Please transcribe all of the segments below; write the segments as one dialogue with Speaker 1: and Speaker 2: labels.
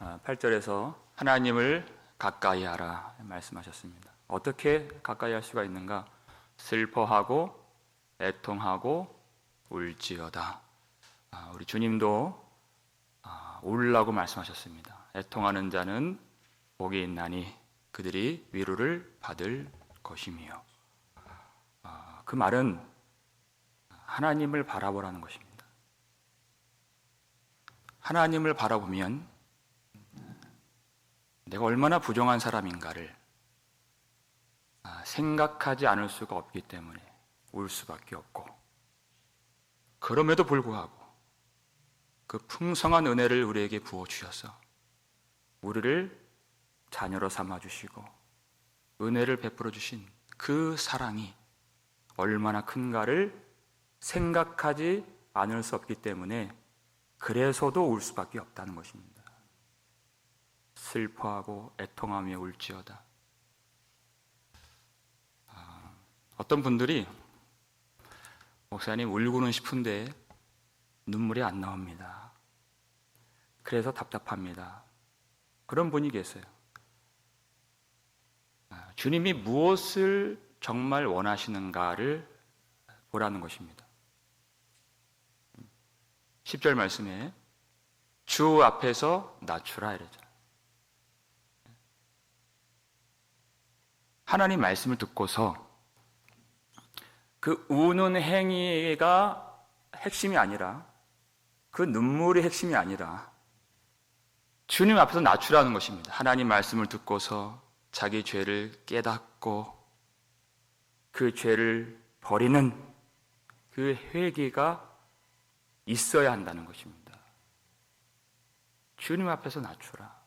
Speaker 1: 8절에서 하나님을 가까이 하라 말씀하셨습니다. 어떻게 가까이 할 수가 있는가? 슬퍼하고 애통하고 울지어다. 우리 주님도 울라고 말씀하셨습니다. 애통하는 자는 복이 있나니 그들이 위로를 받을 것이며. 그 말은 하나님을 바라보라는 것입니다. 하나님을 바라보면 내가 얼마나 부정한 사람인가를 생각하지 않을 수가 없기 때문에 울 수밖에 없고, 그럼에도 불구하고 그 풍성한 은혜를 우리에게 부어주셔서 우리를 자녀로 삼아주시고 은혜를 베풀어 주신 그 사랑이 얼마나 큰가를 생각하지 않을 수 없기 때문에 그래서도 울 수밖에 없다는 것입니다. 슬퍼하고 애통하며 울지어다. 어떤 분들이 목사님 울고는 싶은데 눈물이 안 나옵니다. 그래서 답답합니다. 그런 분이 계세요. 주님이 무엇을 정말 원하시는가를 보라는 것입니다. 10절 말씀에 주 앞에서 낮추라 이러죠. 하나님 말씀을 듣고서 그 우는 행위가 핵심이 아니라, 그 눈물이 핵심이 아니라 주님 앞에서 낮추라는 것입니다. 하나님 말씀을 듣고서 자기 죄를 깨닫고 그 죄를 버리는 그 회개가 있어야 한다는 것입니다. 주님 앞에서 낮추라.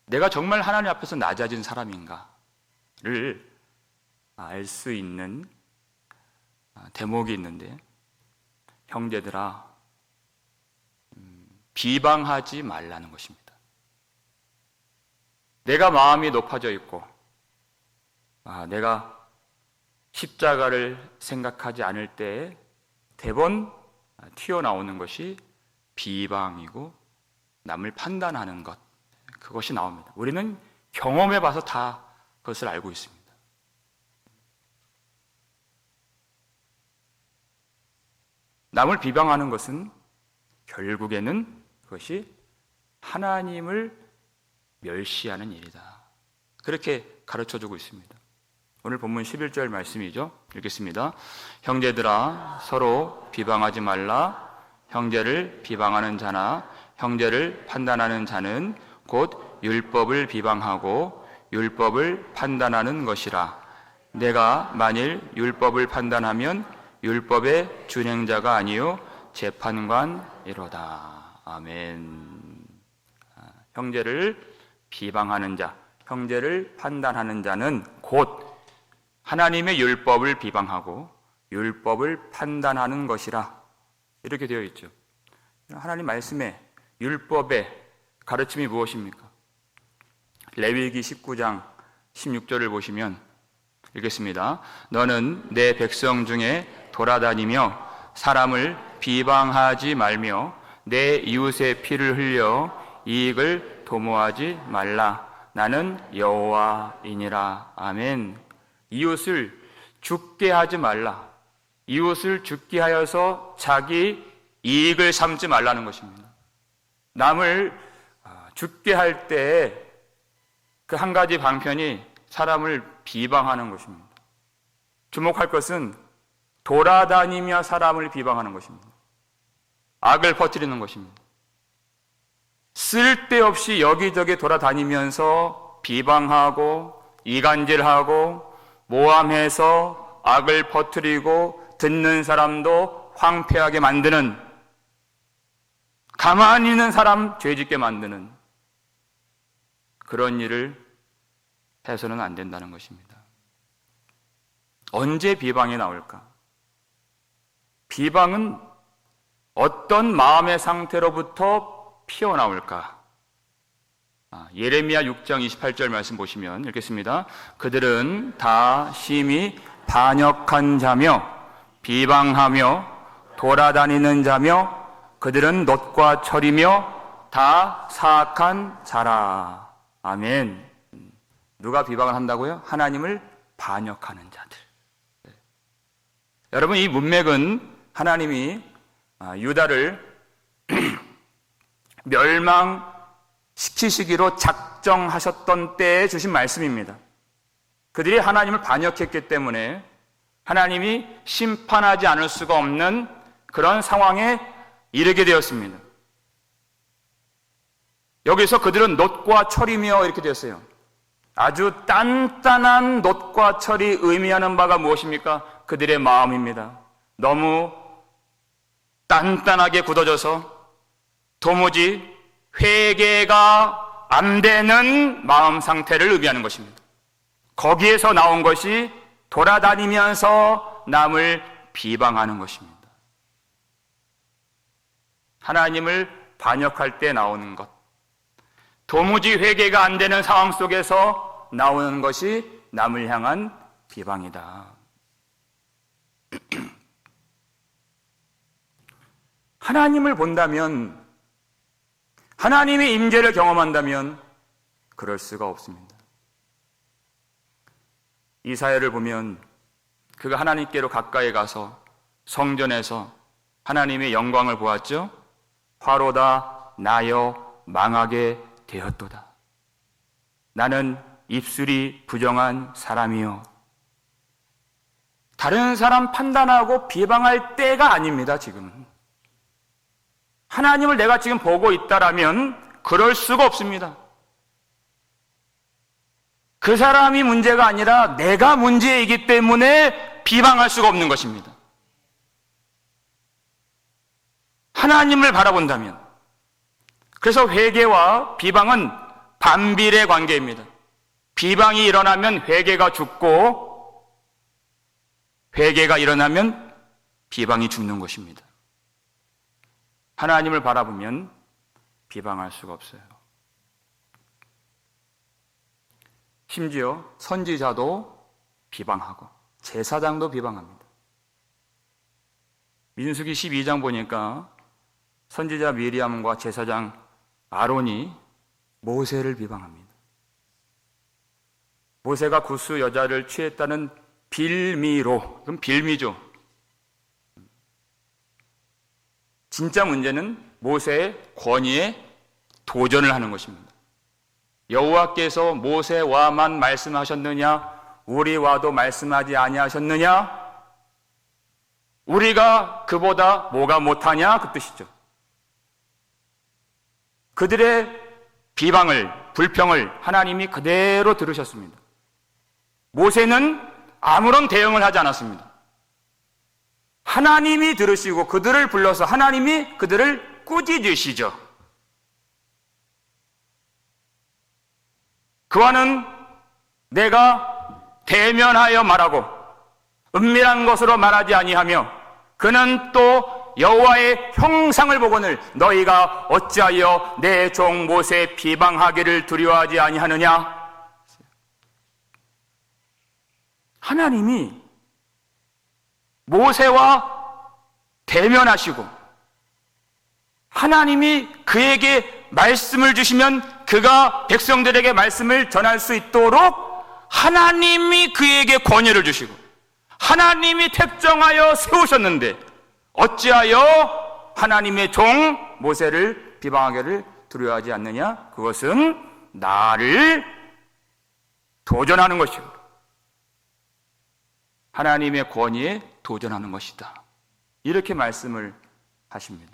Speaker 1: 내가 정말 하나님 앞에서 낮아진 사람인가를 알 수 있는 대목이 있는데, 형제들아, 비방하지 말라는 것입니다. 내가 마음이 높아져 있고 내가 십자가를 생각하지 않을 때 대번 튀어나오는 것이 비방이고 남을 판단하는 것, 그것이 나옵니다. 우리는 경험해 봐서 다 그것을 알고 있습니다. 남을 비방하는 것은 결국에는 그것이 하나님을 멸시하는 일이다. 그렇게 가르쳐주고 있습니다. 오늘 본문 11절 말씀이죠. 읽겠습니다. 형제들아, 서로 비방하지 말라. 형제를 비방하는 자나 형제를 판단하는 자는 곧 율법을 비방하고 율법을 판단하는 것이라. 내가 만일 율법을 판단하면 율법의 준행자가 아니요 재판관이로다. 아멘. 형제를 비방하는 자, 형제를 판단하는 자는 곧 하나님의 율법을 비방하고 율법을 판단하는 것이라. 이렇게 되어 있죠. 하나님 말씀에 율법의 가르침이 무엇입니까? 레위기 19장 16절을 보시면 읽겠습니다. 너는 내 백성 중에 돌아다니며 사람을 비방하지 말며 내 이웃의 피를 흘려 이익을 도모하지 말라. 나는 여호와이니라. 아멘. 이웃을 죽게 하지 말라. 이웃을 죽게 하여서 자기 이익을 삼지 말라는 것입니다. 남을 죽게 할 때 그 한 가지 방편이 사람을 비방하는 것입니다. 주목할 것은 돌아다니며 사람을 비방하는 것입니다. 악을 퍼뜨리는 것입니다. 쓸데없이 여기저기 돌아다니면서 비방하고 이간질하고 모함해서 악을 퍼뜨리고 듣는 사람도 황폐하게 만드는, 가만히 있는 사람 죄짓게 만드는 그런 일을 해서는 안 된다는 것입니다. 언제 비방이 나올까? 비방은 어떤 마음의 상태로부터 피어나올까? 예레미야 6장 28절 말씀 보시면 읽겠습니다. 그들은 다 심히 반역한 자며 비방하며 돌아다니는 자며 그들은 놋과 철이며 다 사악한 자라. 아멘. 누가 비방을 한다고요? 하나님을 반역하는 자들. 여러분, 이 문맥은 하나님이 유다를 멸망시키시기로 작정하셨던 때에 주신 말씀입니다. 그들이 하나님을 반역했기 때문에 하나님이 심판하지 않을 수가 없는 그런 상황에 이르게 되었습니다. 여기서 그들은 놋과 철이며 이렇게 되었어요. 아주 단단한 놋과 철이 의미하는 바가 무엇입니까? 그들의 마음입니다. 너무 단단하게 굳어져서 도무지 회개가 안 되는 마음 상태를 의미하는 것입니다. 거기에서 나온 것이 돌아다니면서 남을 비방하는 것입니다. 하나님을 반역할 때 나오는 것, 도무지 회개가 안 되는 상황 속에서 나오는 것이 남을 향한 비방이다. 하나님을 본다면, 하나님의 임재를 경험한다면 그럴 수가 없습니다. 이사야를 보면 그가 하나님께로 가까이 가서 성전에서 하나님의 영광을 보았죠. 화로다 나여 망하게 되었도다. 나는 입술이 부정한 사람이요. 다른 사람 판단하고 비방할 때가 아닙니다. 지금은 하나님을 내가 지금 보고 있다라면 그럴 수가 없습니다. 그 사람이 문제가 아니라 내가 문제이기 때문에 비방할 수가 없는 것입니다. 하나님을 바라본다면. 그래서 회개와 비방은 반비례 관계입니다. 비방이 일어나면 회개가 죽고, 회개가 일어나면 비방이 죽는 것입니다. 하나님을 바라보면 비방할 수가 없어요. 심지어 선지자도 비방하고 제사장도 비방합니다. 민수기 12장 보니까 선지자 미리암과 제사장 아론이 모세를 비방합니다. 모세가 구스 여자를 취했다는 빌미로, 그럼 빌미죠. 진짜 문제는 모세의 권위에 도전을 하는 것입니다. 여호와께서 모세와만 말씀하셨느냐? 우리와도 말씀하지 아니하셨느냐? 우리가 그보다 뭐가 못하냐? 그 뜻이죠. 그들의 비방을, 불평을 하나님이 그대로 들으셨습니다. 모세는 아무런 대응을 하지 않았습니다. 하나님이 들으시고 그들을 불러서 하나님이 그들을 꾸짖으시죠. 그와는 내가 대면하여 말하고 은밀한 것으로 말하지 아니하며 그는 또 여호와의 형상을 보거늘 너희가 어찌하여 내 종 모세 비방하기를 두려워하지 아니하느냐? 하나님이 모세와 대면하시고 하나님이 그에게 말씀을 주시면 그가 백성들에게 말씀을 전할 수 있도록 하나님이 그에게 권위를 주시고 하나님이 택정하여 세우셨는데 어찌하여 하나님의 종 모세를 비방하기를 두려워하지 않느냐? 그것은 나를 도전하는 것이고 하나님의 권위에 도전하는 것이다. 이렇게 말씀을 하십니다.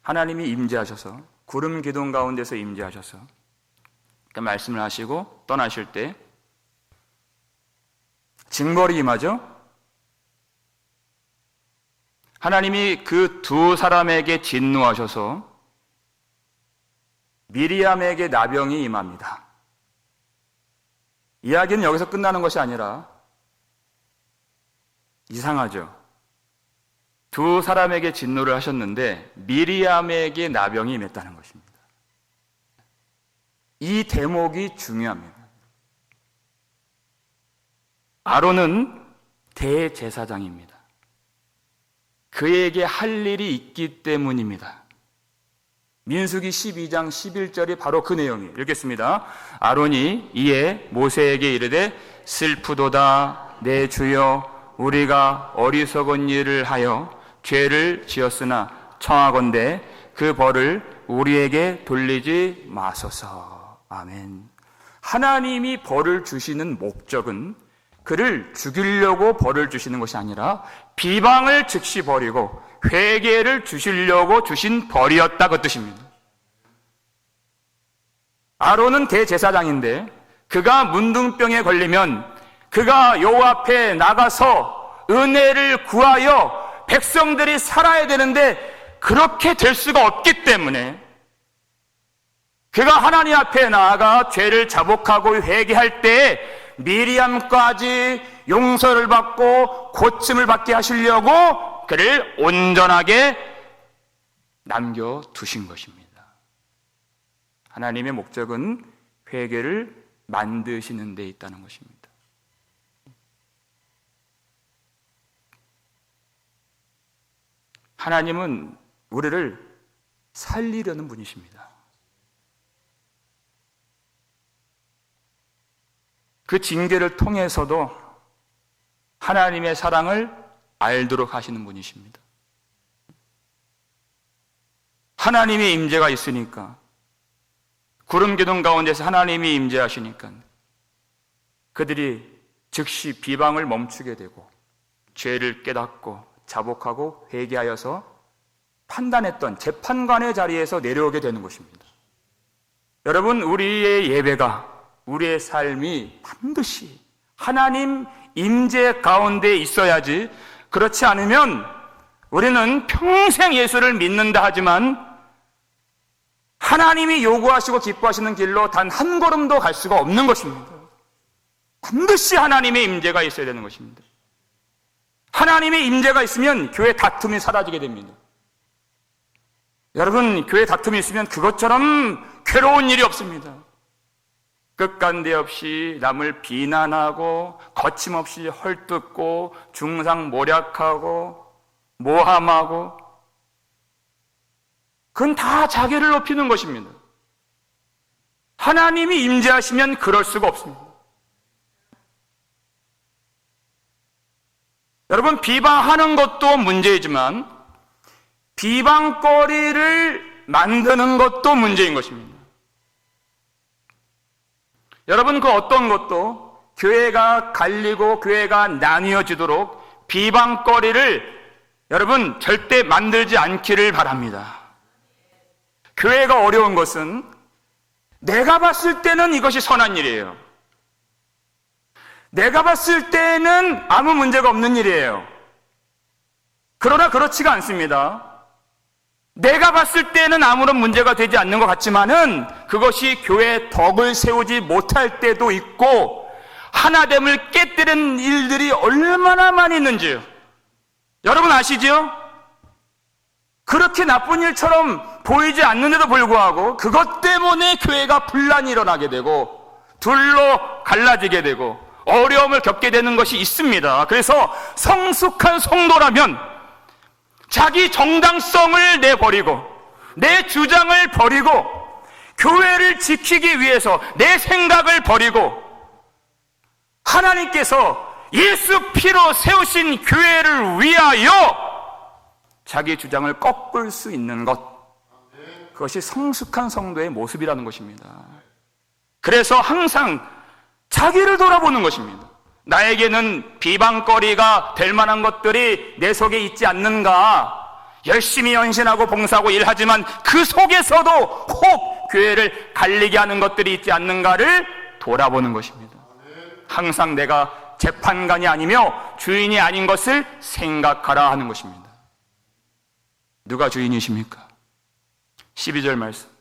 Speaker 1: 하나님이 임재하셔서 구름 기둥 가운데서 임재하셔서 그 말씀을 하시고 떠나실 때 징벌이 임하죠. 하나님이 그 두 사람에게 진노하셔서 미리암에게 나병이 임합니다. 이야기는 여기서 끝나는 것이 아니라 이상하죠. 두 사람에게 진노를 하셨는데 미리암에게 나병이 임했다는 것입니다. 이 대목이 중요합니다. 아론은 대제사장입니다. 그에게 할 일이 있기 때문입니다. 민수기 12장 11절이 바로 그 내용이에요. 읽겠습니다. 아론이 이에 모세에게 이르되 슬프도다 내 주여 우리가 어리석은 일을 하여 죄를 지었으나 청하건대 그 벌을 우리에게 돌리지 마소서. 아멘. 하나님이 벌을 주시는 목적은 그를 죽이려고 벌을 주시는 것이 아니라 비방을 즉시 버리고 회개를 주시려고 주신 벌이었다 그 뜻입니다. 아론은 대제사장인데 그가 문둥병에 걸리면 그가 여호와 앞에 나가서 은혜를 구하여 백성들이 살아야 되는데 그렇게 될 수가 없기 때문에 그가 하나님 앞에 나아가 죄를 자복하고 회개할 때 미리암까지 용서를 받고 고침을 받게 하시려고 그를 온전하게 남겨두신 것입니다. 하나님의 목적은 회개를 만드시는 데 있다는 것입니다. 하나님은 우리를 살리려는 분이십니다. 그 징계를 통해서도 하나님의 사랑을 알도록 하시는 분이십니다. 하나님의 임재가 있으니까, 구름 기둥 가운데서 하나님이 임재하시니까 그들이 즉시 비방을 멈추게 되고 죄를 깨닫고 자복하고 회개하여서 판단했던 재판관의 자리에서 내려오게 되는 것입니다. 여러분, 우리의 예배가, 우리의 삶이 반드시 하나님 임재 가운데 있어야지, 그렇지 않으면 우리는 평생 예수를 믿는다 하지만 하나님이 요구하시고 기뻐하시는 길로 단 한 걸음도 갈 수가 없는 것입니다. 반드시 하나님의 임재가 있어야 되는 것입니다. 하나님의 임재가 있으면 교회 다툼이 사라지게 됩니다. 여러분, 교회 다툼이 있으면 그것처럼 괴로운 일이 없습니다. 끝간데 없이 남을 비난하고 거침없이 헐뜯고 중상모략하고 모함하고, 그건 다 자기를 높이는 것입니다. 하나님이 임재하시면 그럴 수가 없습니다. 여러분, 비방하는 것도 문제이지만 비방거리를 만드는 것도 문제인 것입니다. 여러분, 그 어떤 것도 교회가 갈리고 교회가 나뉘어지도록 비방거리를 여러분 절대 만들지 않기를 바랍니다. 교회가 어려운 것은 내가 봤을 때는 이것이 선한 일이에요. 내가 봤을 때는 아무 문제가 없는 일이에요. 그러나 그렇지가 않습니다. 내가 봤을 때는 아무런 문제가 되지 않는 것 같지만은 그것이 교회의 덕을 세우지 못할 때도 있고 하나됨을 깨뜨리는 일들이 얼마나 많이 있는지요. 여러분 아시죠? 그렇게 나쁜 일처럼 보이지 않는데도 불구하고 그것 때문에 교회가 분란이 일어나게 되고 둘로 갈라지게 되고 어려움을 겪게 되는 것이 있습니다. 그래서 성숙한 성도라면 자기 정당성을 내버리고 내 주장을 버리고 교회를 지키기 위해서 내 생각을 버리고 하나님께서 예수 피로 세우신 교회를 위하여 자기 주장을 꺾을 수 있는 것, 그것이 성숙한 성도의 모습이라는 것입니다. 그래서 항상 자기를 돌아보는 것입니다. 나에게는 비방거리가 될 만한 것들이 내 속에 있지 않는가, 열심히 헌신하고 봉사하고 일하지만 그 속에서도 혹 교회를 갈리게 하는 것들이 있지 않는가를 돌아보는 것입니다. 항상 내가 재판관이 아니며 주인이 아닌 것을 생각하라 하는 것입니다. 누가 주인이십니까? 12절 말씀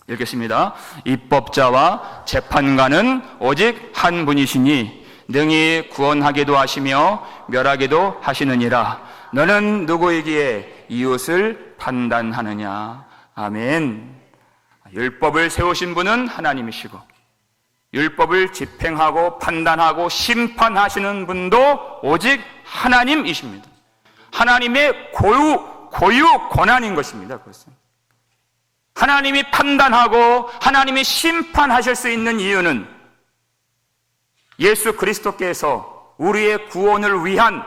Speaker 1: 읽겠습니다. 입법자와 재판관은 오직 한 분이시니 능히 구원하기도 하시며 멸하기도 하시느니라. 너는 누구이기에 이웃을 판단하느냐. 아멘. 율법을 세우신 분은 하나님이시고 율법을 집행하고 판단하고 심판하시는 분도 오직 하나님이십니다. 하나님의 고유 권한인 것입니다. 그것은. 하나님이 판단하고 하나님이 심판하실 수 있는 이유는 예수 그리스도께서 우리의 구원을 위한,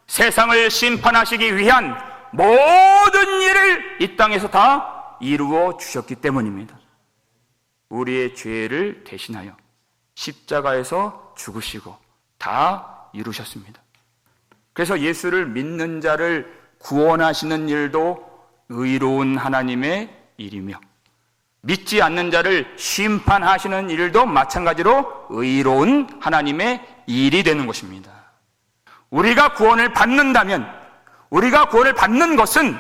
Speaker 1: 세상을 심판하시기 위한 모든 일을 이 땅에서 다 이루어 주셨기 때문입니다. 우리의 죄를 대신하여 십자가에서 죽으시고 다 이루셨습니다. 그래서 예수를 믿는 자를 구원하시는 일도 의로운 하나님의 일이며, 믿지 않는 자를 심판하시는 일도 마찬가지로 의로운 하나님의 일이 되는 것입니다. 우리가 구원을 받는다면, 우리가 구원을 받는 것은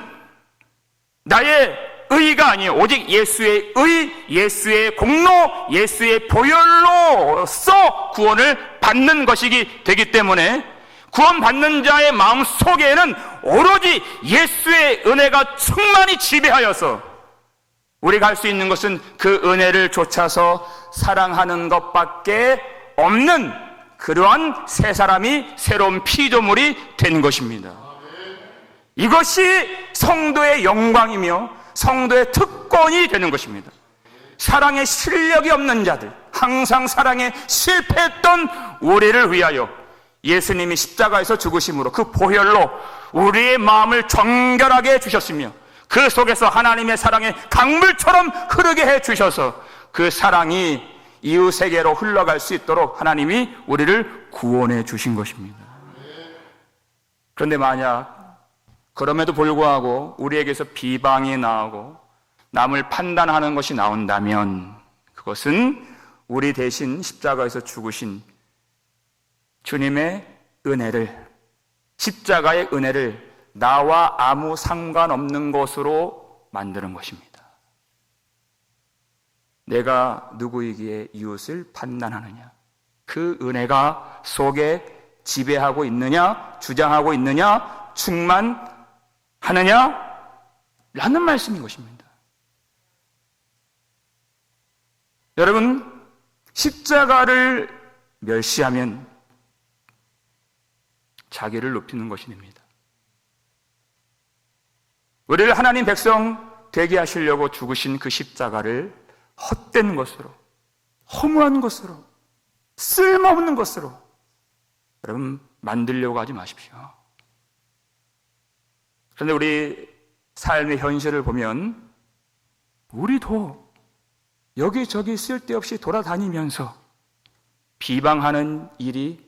Speaker 1: 나의 의가 아니에요. 오직 예수의 의, 예수의 공로, 예수의 보혈로서 구원을 받는 것이기 되기 때문에 구원받는 자의 마음 속에는 오로지 예수의 은혜가 충만히 지배하여서 우리가 할 수 있는 것은 그 은혜를 좇아서 사랑하는 것밖에 없는 그러한 새 사람이, 새로운 피조물이 된 것입니다. 이것이 성도의 영광이며 성도의 특권이 되는 것입니다. 사랑에 실력이 없는 자들, 항상 사랑에 실패했던 우리를 위하여 예수님이 십자가에서 죽으심으로 그 보혈로 우리의 마음을 정결하게 해주셨으며, 그 속에서 하나님의 사랑의 강물처럼 흐르게 해주셔서 그 사랑이 이웃에게로 흘러갈 수 있도록 하나님이 우리를 구원해 주신 것입니다. 그런데 만약 그럼에도 불구하고 우리에게서 비방이 나오고 남을 판단하는 것이 나온다면 그것은 우리 대신 십자가에서 죽으신 주님의 은혜를, 십자가의 은혜를 나와 아무 상관없는 것으로 만드는 것입니다. 내가 누구이기에 이웃을 판단하느냐, 그 은혜가 속에 지배하고 있느냐, 주장하고 있느냐, 충만하느냐 라는 말씀인 것입니다. 여러분, 십자가를 멸시하면 자기를 높이는 것이 됩니다. 우리를 하나님 백성 되게 하시려고 죽으신 그 십자가를 헛된 것으로, 허무한 것으로, 쓸모없는 것으로 여러분 만들려고 하지 마십시오. 그런데 우리 삶의 현실을 보면 우리도 여기저기 쓸데없이 돌아다니면서 비방하는 일이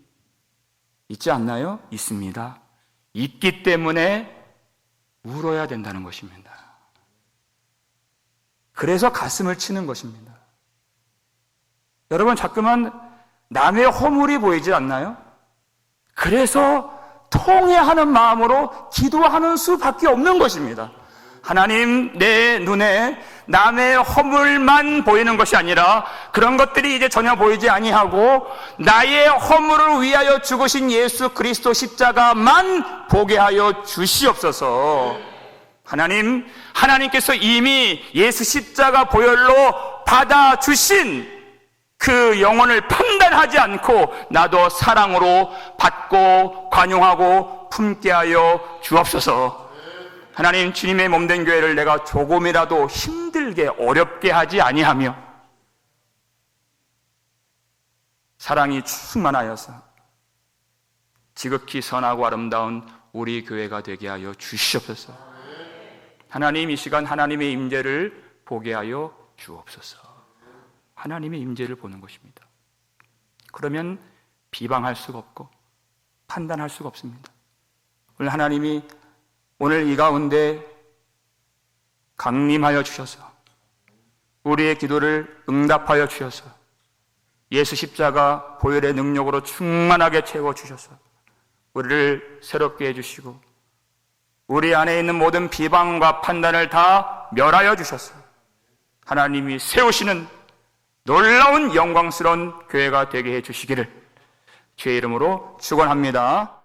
Speaker 1: 있지 않나요? 있습니다. 있기 때문에 울어야 된다는 것입니다. 그래서 가슴을 치는 것입니다. 여러분, 자꾸만 남의 허물이 보이지 않나요? 그래서 통회하는 마음으로 기도하는 수밖에 없는 것입니다. 하나님, 내 눈에 남의 허물만 보이는 것이 아니라 그런 것들이 이제 전혀 보이지 아니하고 나의 허물을 위하여 죽으신 예수 그리스도 십자가만 보게 하여 주시옵소서. 하나님께서 이미 예수 십자가 보혈로 받아주신 그 영혼을 판단하지 않고 나도 사랑으로 받고 관용하고 품게 하여 주옵소서. 하나님, 주님의 몸된 교회를 내가 조금이라도 힘들게 어렵게 하지 아니하며 사랑이 충만하여서 지극히 선하고 아름다운 우리 교회가 되게 하여 주시옵소서. 하나님, 이 시간 하나님의 임재를 보게 하여 주옵소서. 하나님의 임재를 보는 것입니다. 그러면 비방할 수가 없고 판단할 수가 없습니다. 오늘 하나님이 오늘 이 가운데 강림하여 주셔서 우리의 기도를 응답하여 주셔서 예수 십자가 보혈의 능력으로 충만하게 채워주셔서 우리를 새롭게 해주시고 우리 안에 있는 모든 비방과 판단을 다 멸하여 주셔서 하나님이 세우시는 놀라운 영광스러운 교회가 되게 해주시기를 주의 이름으로 축원합니다.